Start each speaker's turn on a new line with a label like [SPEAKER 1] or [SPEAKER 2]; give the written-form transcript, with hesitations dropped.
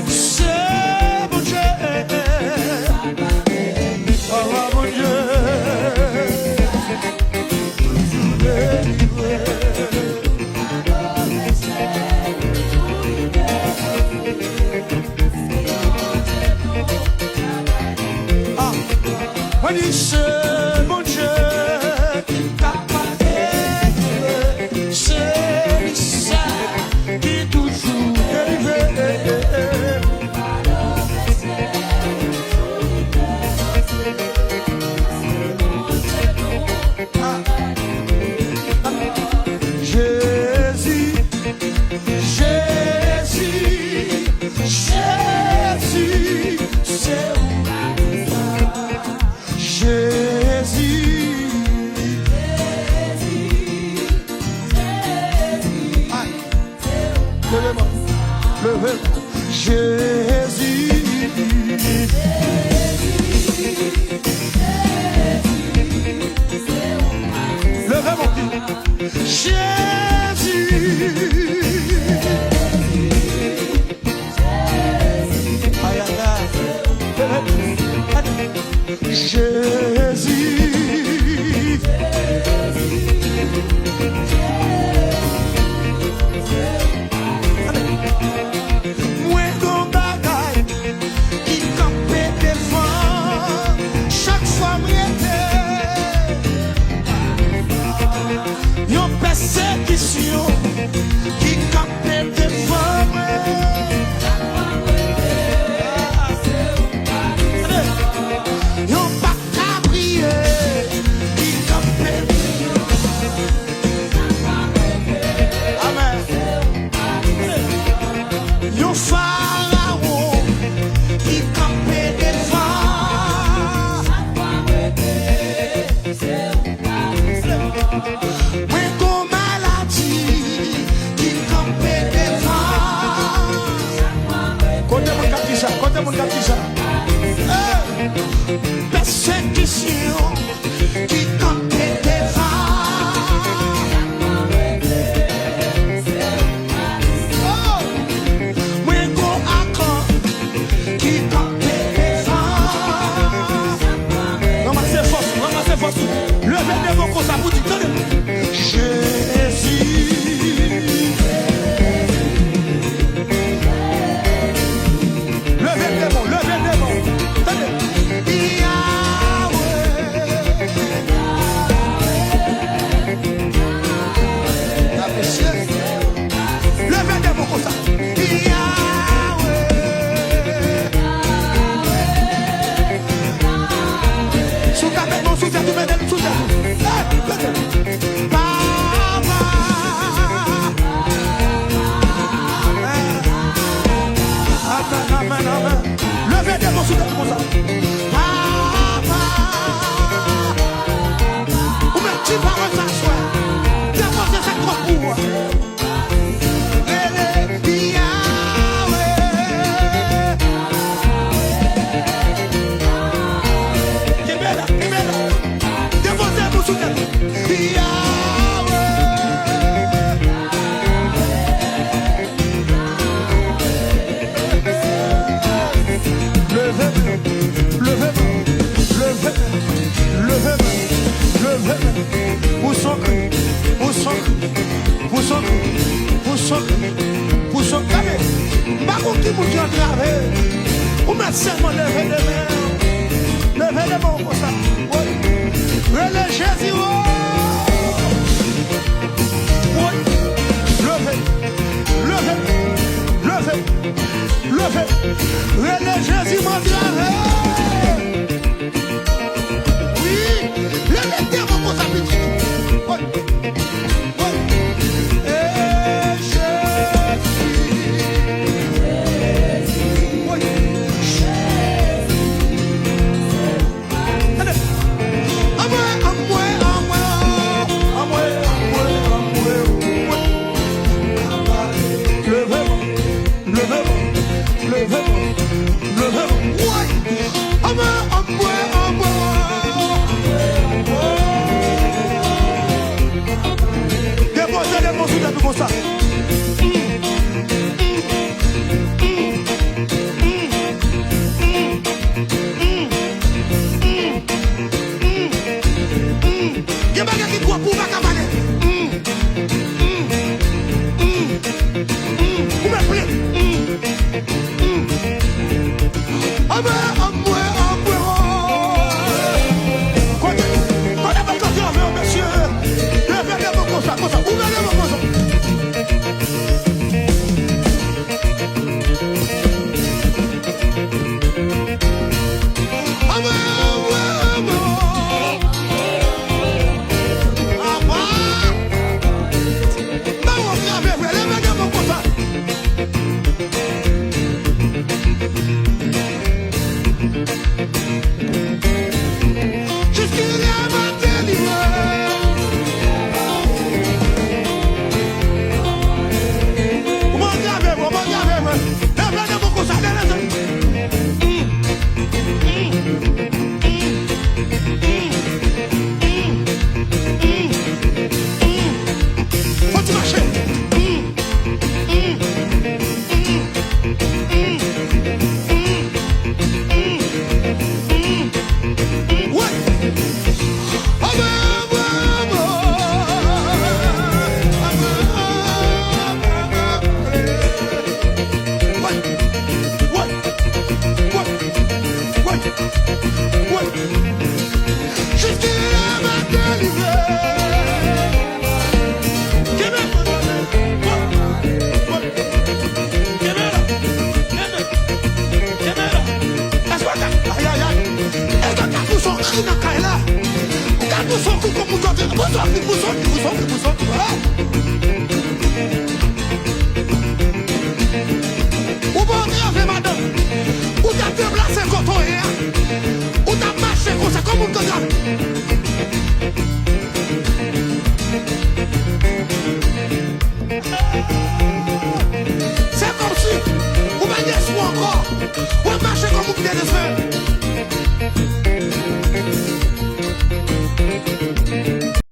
[SPEAKER 1] C'est mon Dieu. Oh mon Dieu. Ah, on dit c'est mon Dieu. C'est ça qui toujours délivre. Jésus, Jésus, Jésus, c'est Jésus. Levez-moi, levez-moi. Jésus. Levez-moi. Jésus. Aïe, aïe, aïe. Jésus. Persécution qui campait devant moi. Yon pas cabrier qui campait. Amen. Yon pharaon qui campait devant. Contez mon capisa. Persécution qui campait devant. Oh, moi gros accord qui campait devant. Ramassez force. Levez les mots comme ça pour dire Jésus. Seulement levez les mains. Levez les mains comme ça. Oui. Relève Jésus. Oui. Levez. Relève Jésus, mon Dieu. Oui. Levez tes mains comme ça, petit. Oui. Comme ça. Ou bon grave, madame. Ou t'as déplacé quand on est. Ou t'as marché comme ça, comme on te grave. C'est comme si, ou bien espoir encore. Ou marcher comme on vient de faire.